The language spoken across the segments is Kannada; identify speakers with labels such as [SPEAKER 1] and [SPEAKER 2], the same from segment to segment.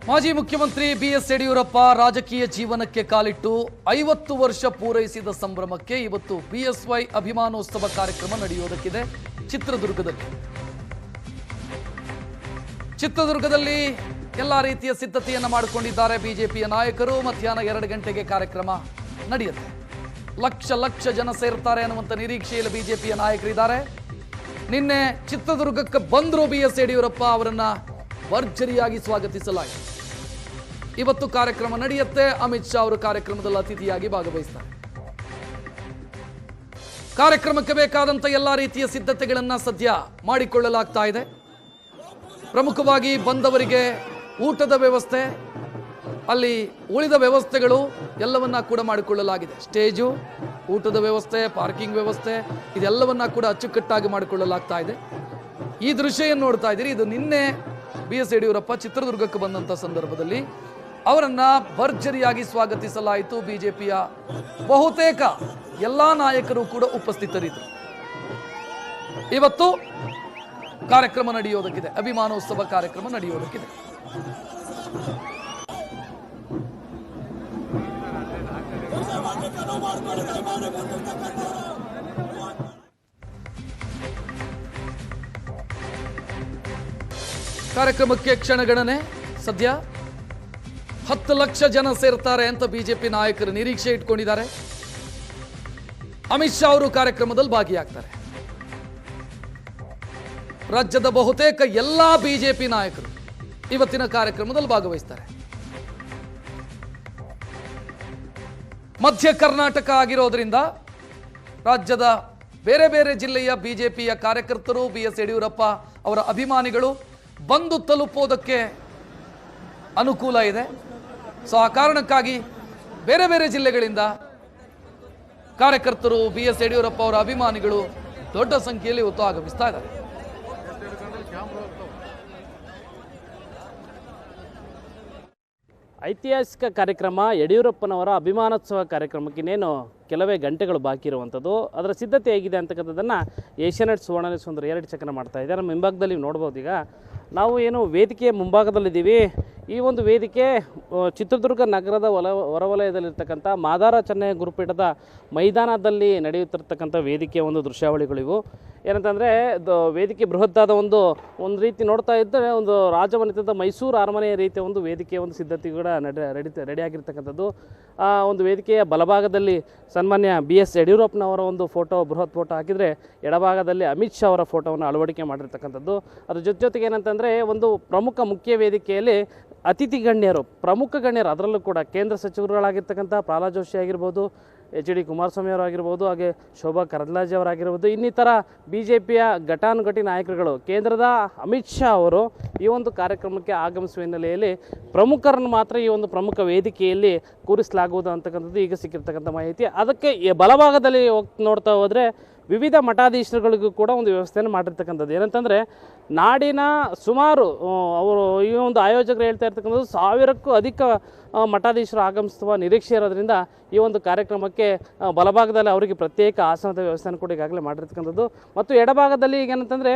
[SPEAKER 1] ಮಾಜಿ ಮುಖ್ಯಮಂತ್ರಿ ಬಿಎಸ್ ಯಡಿಯೂರಪ್ಪ ರಾಜಕೀಯ ಜೀವನಕ್ಕೆ ಕಾಲಿಟ್ಟು 50 ವರ್ಷ ಪೂರೈಸಿದ ಸಂಭ್ರಮಕ್ಕೆ ಇವತ್ತು ಬಿಎಸ್ವೈ ಅಭಿಮಾನೋತ್ಸವ ಕಾರ್ಯಕ್ರಮ ನಡೆಯುವುದಕ್ಕಿದೆ ಚಿತ್ರದುರ್ಗದಲ್ಲಿ ಎಲ್ಲ ರೀತಿಯ ಸಿದ್ಧತೆಯನ್ನು ಮಾಡಿಕೊಂಡಿದ್ದಾರೆ ಬಿಜೆಪಿಯ ನಾಯಕರು. ಮಧ್ಯಾಹ್ನ 2 ಗಂಟೆಗೆ ಕಾರ್ಯಕ್ರಮ ನಡೆಯುತ್ತೆ. ಲಕ್ಷ ಜನ ಸೇರ್ತಾರೆ ಅನ್ನುವಂಥ ನಿರೀಕ್ಷೆಯಲ್ಲಿ ಬಿಜೆಪಿಯ ನಾಯಕರಿದ್ದಾರೆ. ನಿನ್ನೆ ಚಿತ್ರದುರ್ಗಕ್ಕೆ ಬಂದರು ಬಿಎಸ್ ಯಡಿಯೂರಪ್ಪ, ಅವರನ್ನ ಭರ್ಜರಿಯಾಗಿ ಸ್ವಾಗತಿಸಲಾಯಿತು. ಇವತ್ತು ಕಾರ್ಯಕ್ರಮ ನಡೆಯುತ್ತೆ. ಅಮಿತ್ ಶಾ ಅವರು ಕಾರ್ಯಕ್ರಮದಲ್ಲಿ ಅತಿಥಿಯಾಗಿ ಭಾಗವಹಿಸ್ತಾರೆ. ಕಾರ್ಯಕ್ರಮಕ್ಕೆ ಬೇಕಾದಂಥ ಎಲ್ಲ ರೀತಿಯ ಸಿದ್ಧತೆಗಳನ್ನು ಸದ್ಯ ಮಾಡಿಕೊಳ್ಳಲಾಗ್ತಾ ಇದೆ. ಪ್ರಮುಖವಾಗಿ ಬಂದವರಿಗೆ ಊಟದ ವ್ಯವಸ್ಥೆ, ಅಲ್ಲಿ ಉಳಿದ ವ್ಯವಸ್ಥೆಗಳು ಎಲ್ಲವನ್ನ ಕೂಡ ಮಾಡಿಕೊಳ್ಳಲಾಗಿದೆ. ಸ್ಟೇಜು, ಊಟದ ವ್ಯವಸ್ಥೆ, ಪಾರ್ಕಿಂಗ್ ವ್ಯವಸ್ಥೆ ಇದೆಲ್ಲವನ್ನ ಕೂಡ ಅಚ್ಚುಕಟ್ಟಾಗಿ ಮಾಡಿಕೊಳ್ಳಲಾಗ್ತಾ ಇದೆ. ಈ ದೃಶ್ಯ ಏನು ನೋಡ್ತಾ ಇದ್ದೀರಿ, ಇದು ನಿನ್ನೆ ಬಿಎಸ್ ಯಡಿಯೂರಪ್ಪ ಚಿತ್ರದುರ್ಗಕ್ಕೆ ಬಂದಂಥ ಸಂದರ್ಭದಲ್ಲಿ ಅವರನ್ನ ಭರ್ಜರಿಯಾಗಿ ಸ್ವಾಗತಿಸಲಾಯಿತು. ಬಿಜೆಪಿಯ ಬಹುತೇಕ ಎಲ್ಲ ನಾಯಕರು ಕೂಡ ಉಪಸ್ಥಿತರಿದ್ದರು. ಇವತ್ತು ಕಾರ್ಯಕ್ರಮ ನಡೆಯೋದಕ್ಕಿದೆ, ಅಭಿಮಾನೋತ್ಸವ ಕಾರ್ಯಕ್ರಮ ನಡೆಯೋದಕ್ಕಿದೆ. ಕಾರ್ಯಕ್ರಮಕ್ಕೆ ಕ್ಷಣಗಣನೆ. ಸದ್ಯ 10 ಲಕ್ಷ ಜನ ಸೇರ್ತಾರೆ ಅಂತ ಬಿಜೆಪಿ ನಾಯಕರು ನಿರೀಕ್ಷೆ ಇಟ್ಕೊಂಡಿದ್ದಾರೆ. ಅಮಿತ್ ಶಾ ಅವರು ಕಾರ್ಯಕ್ರಮದಲ್ಲಿ ಭಾಗಿಯಾಗ್ತಾರೆ. ರಾಜ್ಯದ ಬಹುತೇಕ ಎಲ್ಲಾ ಬಿಜೆಪಿ ನಾಯಕರು ಇವತ್ತಿನ ಕಾರ್ಯಕ್ರಮದಲ್ಲಿ ಭಾಗವಹಿಸ್ತಾರೆ. ಮಧ್ಯ ಕರ್ನಾಟಕ ಆಗಿರೋದ್ರಿಂದ ರಾಜ್ಯದ ಬೇರೆ ಬೇರೆ ಜಿಲ್ಲೆಯ ಬಿಜೆಪಿಯ ಕಾರ್ಯಕರ್ತರು, ಬಿಎಸ್ ಯಡಿಯೂರಪ್ಪ ಅವರ ಅಭಿಮಾನಿಗಳು ಬಂದು ತಲುಪೋದಕ್ಕೆ ಅನುಕೂಲ ಇದೆ. ಸೊ ಆ ಕಾರಣಕ್ಕಾಗಿ ಬೇರೆ ಬೇರೆ ಜಿಲ್ಲೆಗಳಿಂದ ಕಾರ್ಯಕರ್ತರು, ಬಿಎಸ್ ಯಡಿಯೂರಪ್ಪ ಅವರ ಅಭಿಮಾನಿಗಳು ದೊಡ್ಡ ಸಂಖ್ಯೆಯಲ್ಲಿ ಇವತ್ತು ಆಗಮಿಸ್ತಾ ಇದ್ದಾರೆ.
[SPEAKER 2] ಐತಿಹಾಸಿಕ ಕಾರ್ಯಕ್ರಮ ಯಡಿಯೂರಪ್ಪನವರ ಅಭಿಮಾನೋತ್ಸವ ಕಾರ್ಯಕ್ರಮಕ್ಕೆ ಇನ್ನೇನು ಕೆಲವೇ ಗಂಟೆಗಳು ಬಾಕಿ ಇರುವಂಥದ್ದು. ಅದರ ಸಿದ್ಧತೆ ಹೇಗಿದೆ ಅಂತಕ್ಕಂಥದ್ದನ್ನು ಏಷ್ಯಾನೆಟ್ ಸುವರ್ಣ ನ್ಯೂಸ್ ಒಂದು ರಿಯಾಲಿಟಿ ಚೆಕ್ನ ಮಾಡ್ತಾ ಇದೆ. ನಮ್ಮ ಹಿಂಭಾಗದಲ್ಲಿ ನೋಡ್ಬೋದು. ಈಗ ನಾವು ಏನು ವೇದಿಕೆಯ ಮುಂಭಾಗದಲ್ಲಿದ್ದೀವಿ. ಈ ಒಂದು ವೇದಿಕೆ ಚಿತ್ರದುರ್ಗ ನಗರದ ಹೊರವಲಯದಲ್ಲಿರ್ತಕ್ಕಂಥ ಮಾದಾರ ಚೆನ್ನಯ್ಯ ಗುರುಪೀಠದ ಮೈದಾನದಲ್ಲಿ ನಡೆಯುತ್ತಿರ್ತಕ್ಕಂಥ ವೇದಿಕೆಯ ಒಂದು ದೃಶ್ಯಾವಳಿಗಳಿವು. ಏನಂತಂದರೆ ವೇದಿಕೆ ಬೃಹತ್ತಾದ ಒಂದು ರೀತಿ ನೋಡ್ತಾ ಇದ್ದರೆ ಒಂದು ರಾಜಮನೆತನದ ಮೈಸೂರು ಅರಮನೆಯ ರೀತಿಯ ಒಂದು ವೇದಿಕೆಯ ಒಂದು ಸಿದ್ಧತೆ ಕೂಡ ರೆಡಿಯಾಗಿರ್ತಕ್ಕಂಥದ್ದು. ಆ ಒಂದು ವೇದಿಕೆಯ ಬಲಭಾಗದಲ್ಲಿ ಸನ್ಮಾನ್ಯ ಬಿಎಸ್ ಯಡಿಯೂರಪ್ಪನವರ ಒಂದು ಬೃಹತ್ ಫೋಟೋ ಹಾಕಿದರೆ, ಎಡಭಾಗದಲ್ಲಿ ಅಮಿತ್ ಶಾ ಅವರ ಫೋಟೋವನ್ನು ಅಳವಡಿಕೆ ಮಾಡಿರ್ತಕ್ಕಂಥದ್ದು. ಅದ್ರ ಜೊತೆಗೆ ಏನಂತಂದರೆ ಒಂದು ಮುಖ್ಯ ವೇದಿಕೆಯಲ್ಲಿ ಅತಿಥಿ ಗಣ್ಯರು, ಪ್ರಮುಖ ಗಣ್ಯರು, ಅದರಲ್ಲೂ ಕೂಡ ಕೇಂದ್ರ ಸಚಿವರುಗಳಾಗಿರ್ತಕ್ಕಂಥ ಪ್ರಹ್ಲಾದ್ ಜೋಶಿ ಆಗಿರ್ಬೋದು, HD ಕುಮಾರಸ್ವಾಮಿ ಅವರಾಗಿರ್ಬೋದು, ಹಾಗೆ ಶೋಭಾ ಕರಂದ್ಲಾಜೆ ಅವರಾಗಿರ್ಬೋದು, ಇನ್ನಿತರ ಬಿಜೆಪಿಯ ಘಟಾನುಘಟಿ ನಾಯಕರುಗಳು, ಕೇಂದ್ರದ ಅಮಿತ್ ಶಾ ಅವರು ಈ ಒಂದು ಕಾರ್ಯಕ್ರಮಕ್ಕೆ ಆಗಮಿಸುವ ಹಿನ್ನೆಲೆಯಲ್ಲಿ ಪ್ರಮುಖರನ್ನು ಮಾತ್ರ ಈ ಒಂದು ಪ್ರಮುಖ ವೇದಿಕೆಯಲ್ಲಿ ಕೂರಿಸಲಾಗುವುದು ಅಂತಕ್ಕಂಥದ್ದು ಈಗ ಸಿಕ್ಕಿರ್ತಕ್ಕಂಥ ಮಾಹಿತಿ. ಅದಕ್ಕೆ ಬಲಭಾಗದಲ್ಲಿ ನೋಡ್ತಾ ಹೋದರೆ ವಿವಿಧ ಮಠಾಧೀಶರುಗಳಿಗೂ ಕೂಡ ಒಂದು ವ್ಯವಸ್ಥೆಯನ್ನು ಮಾಡಿರ್ತಕ್ಕಂಥದ್ದು. ಏನಂತಂದರೆ ನಾಡಿನ ಸುಮಾರು ಅವರು ಈ ಒಂದು ಆಯೋಜಕರು ಹೇಳ್ತಾ ಇರ್ತಕ್ಕಂಥದ್ದು 1000ಕ್ಕೂ ಅಧಿಕ ಮಠಾಧೀಶರು ಆಗಮಿಸುವ ನಿರೀಕ್ಷೆ ಇರೋದ್ರಿಂದ ಈ ಒಂದು ಕಾರ್ಯಕ್ರಮಕ್ಕೆ ಬಲಭಾಗದಲ್ಲಿ ಅವರಿಗೆ ಪ್ರತ್ಯೇಕ ಆಸನದ ವ್ಯವಸ್ಥೆಯನ್ನು ಕೂಡ ಈಗಾಗಲೇ ಮಾಡಿರ್ತಕ್ಕಂಥದ್ದು. ಮತ್ತು ಎಡಭಾಗದಲ್ಲಿ ಈಗೇನಂತಂದರೆ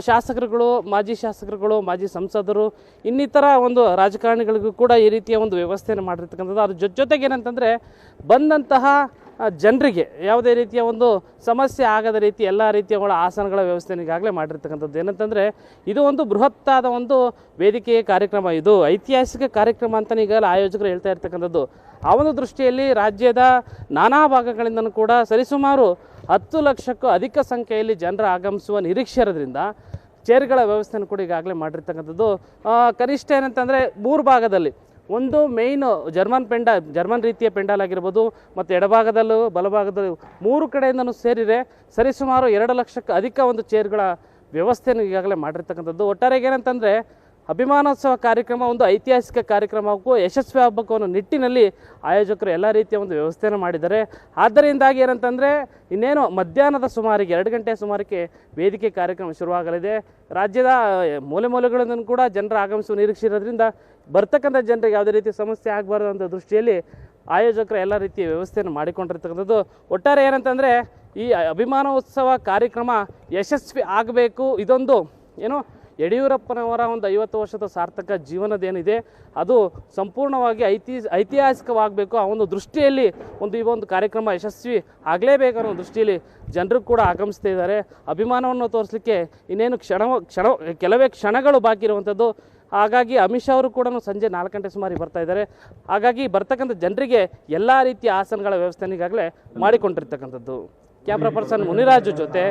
[SPEAKER 2] ಶಾಸಕರುಗಳು, ಮಾಜಿ ಶಾಸಕರುಗಳು, ಮಾಜಿ ಸಂಸದರು, ಇನ್ನಿತರ ಒಂದು ರಾಜಕಾರಣಿಗಳಿಗೂ ಕೂಡ ಈ ರೀತಿಯ ಒಂದು ವ್ಯವಸ್ಥೆಯನ್ನು ಮಾಡಿರ್ತಕ್ಕಂಥದ್ದು. ಅದ್ರ ಜೊತೆಗೆ ಏನಂತಂದರೆ ಬಂದಂತಹ ಜನರಿಗೆ ಯಾವುದೇ ರೀತಿಯ ಒಂದು ಸಮಸ್ಯೆ ಆಗದ ರೀತಿ ಎಲ್ಲ ರೀತಿಯ ಆಸನಗಳ ವ್ಯವಸ್ಥೆಯನ್ನು ಈಗಾಗಲೇ ಮಾಡಿರ್ತಕ್ಕಂಥದ್ದು. ಏನಂತಂದರೆ ಇದು ಒಂದು ಬೃಹತ್ತಾದ ಒಂದು ವೇದಿಕೆಯ ಕಾರ್ಯಕ್ರಮ, ಇದು ಐತಿಹಾಸಿಕ ಕಾರ್ಯಕ್ರಮ ಅಂತಲೇ ಈಗಾಗಲೇ ಆಯೋಜಕರು ಹೇಳ್ತಾ ಇರ್ತಕ್ಕಂಥದ್ದು. ಆ ಒಂದು ದೃಷ್ಟಿಯಲ್ಲಿ ರಾಜ್ಯದ ನಾನಾ ಭಾಗಗಳಿಂದಲೂ ಕೂಡ ಸರಿಸುಮಾರು 10 ಲಕ್ಷಕ್ಕೂ ಅಧಿಕ ಸಂಖ್ಯೆಯಲ್ಲಿ ಜನರ ಆಗಮಿಸುವ ನಿರೀಕ್ಷೆ ಇರೋದ್ರಿಂದ ಚೇರ್ಗಳ ವ್ಯವಸ್ಥೆಯನ್ನು ಕೂಡ ಈಗಾಗಲೇ ಮಾಡಿರ್ತಕ್ಕಂಥದ್ದು. ಕನಿಷ್ಠ ಏನಂತಂದರೆ 3 ಭಾಗದಲ್ಲಿ ಒಂದು ಮೇಯ್ನು ಜರ್ಮನ್ ರೀತಿಯ ಪೆಂಡಾಲ್ ಆಗಿರ್ಬೋದು, ಮತ್ತು ಎಡಭಾಗದಲ್ಲೂ ಬಲಭಾಗದಲ್ಲೂ 3 ಕಡೆಯಿಂದನೂ ಸೇರಿದರೆ ಸರಿಸುಮಾರು 2 ಲಕ್ಷಕ್ಕೂ ಅಧಿಕ ಒಂದು ಚೇರ್ಗಳ ವ್ಯವಸ್ಥೆಯನ್ನು ಈಗಾಗಲೇ ಮಾಡಿರ್ತಕ್ಕಂಥದ್ದು. ಒಟ್ಟಾರೆಗೆ ಏನಂತಂದರೆ ಅಭಿಮಾನೋತ್ಸವ ಕಾರ್ಯಕ್ರಮ ಒಂದು ಐತಿಹಾಸಿಕ ಕಾರ್ಯಕ್ರಮಕ್ಕೂ ಯಶಸ್ವಿ ಆಗಬೇಕು ಅನ್ನೋ ನಿಟ್ಟಿನಲ್ಲಿ ಆಯೋಜಕರು ಎಲ್ಲ ರೀತಿಯ ಒಂದು ವ್ಯವಸ್ಥೆಯನ್ನು ಮಾಡಿದ್ದಾರೆ. ಆದ್ದರಿಂದಾಗಿ ಏನಂತಂದರೆ ಇನ್ನೇನು ಮಧ್ಯಾಹ್ನದ ಸುಮಾರಿಗೆ 2 ಗಂಟೆ ಸುಮಾರಿಗೆ ವೇದಿಕೆ ಕಾರ್ಯಕ್ರಮ ಶುರುವಾಗಲಿದೆ. ರಾಜ್ಯದ ಮೂಲೆಗಳಿಂದ ಕೂಡ ಜನರ ಆಗಮಿಸುವ ನಿರೀಕ್ಷೆ ಇರೋದ್ರಿಂದ ಬರ್ತಕ್ಕಂಥ ಜನರಿಗೆ ಯಾವುದೇ ರೀತಿಯ ಸಮಸ್ಯೆ ಆಗಬಾರ್ದು ಅಂತ ದೃಷ್ಟಿಯಲ್ಲಿ ಆಯೋಜಕರು ಎಲ್ಲ ರೀತಿಯ ವ್ಯವಸ್ಥೆಯನ್ನು ಮಾಡಿಕೊಂಡಿರ್ತಕ್ಕಂಥದ್ದು. ಒಟ್ಟಾರೆ ಏನಂತಂದರೆ ಈ ಅಭಿಮಾನೋತ್ಸವ ಕಾರ್ಯಕ್ರಮ ಯಶಸ್ವಿ ಆಗಬೇಕು, ಇದೊಂದು ಯಡಿಯೂರಪ್ಪನವರ ಒಂದು 50 ವರ್ಷದ ಸಾರ್ಥಕ ಜೀವನದೇನಿದೆ ಅದು ಸಂಪೂರ್ಣವಾಗಿ ಐತಿಹಾಸಿಕವಾಗಬೇಕು. ಆ ಒಂದು ದೃಷ್ಟಿಯಲ್ಲಿ ಈ ಒಂದು ಕಾರ್ಯಕ್ರಮ ಯಶಸ್ವಿ ಆಗಲೇಬೇಕನ್ನೋ ದೃಷ್ಟಿಯಲ್ಲಿ ಜನರು ಕೂಡ ಆಗಮಿಸ್ತಾ ಇದ್ದಾರೆ. ಅಭಿಮಾನವನ್ನು ತೋರಿಸಲಿಕ್ಕೆ ಇನ್ನೇನು ಕೆಲವೇ ಕ್ಷಣಗಳು ಬಾಕಿ ಇರುವಂಥದ್ದು. ಹಾಗಾಗಿ ಅಮಿತ್ ಶಾ ಅವರು ಕೂಡ ಸಂಜೆ 4 ಗಂಟೆ ಸುಮಾರು ಬರ್ತಾ ಇದ್ದಾರೆ. ಹಾಗಾಗಿ ಬರ್ತಕ್ಕಂಥ ಜನರಿಗೆ ಎಲ್ಲ ರೀತಿಯ ಆಸನಗಳ ವ್ಯವಸ್ಥೆ ಈಗಾಗಲೇ ಮಾಡಿಕೊಂಡಿರ್ತಕ್ಕಂಥದ್ದು. ಕ್ಯಾಮ್ರಾ ಪರ್ಸನ್ ಮುನಿರಾಜು ಜೊತೆ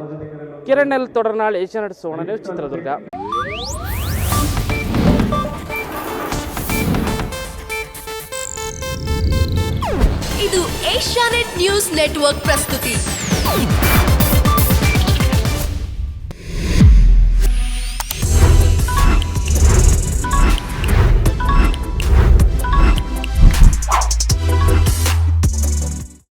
[SPEAKER 2] ಕಿರಣ್ ಎಲ್ ತೊಡರ್ನಾಳ್, ಏಷ್ಯಾನೆಟ್ ಸುವರ್ಣ ನ್ಯೂಸ್, ಚಿತ್ರದುರ್ಗ.
[SPEAKER 3] ಇದು ಏಷ್ಯಾನೆಟ್ ನ್ಯೂಸ್ ನೆಟ್ವರ್ಕ್ ಪ್ರಸ್ತುತಿ.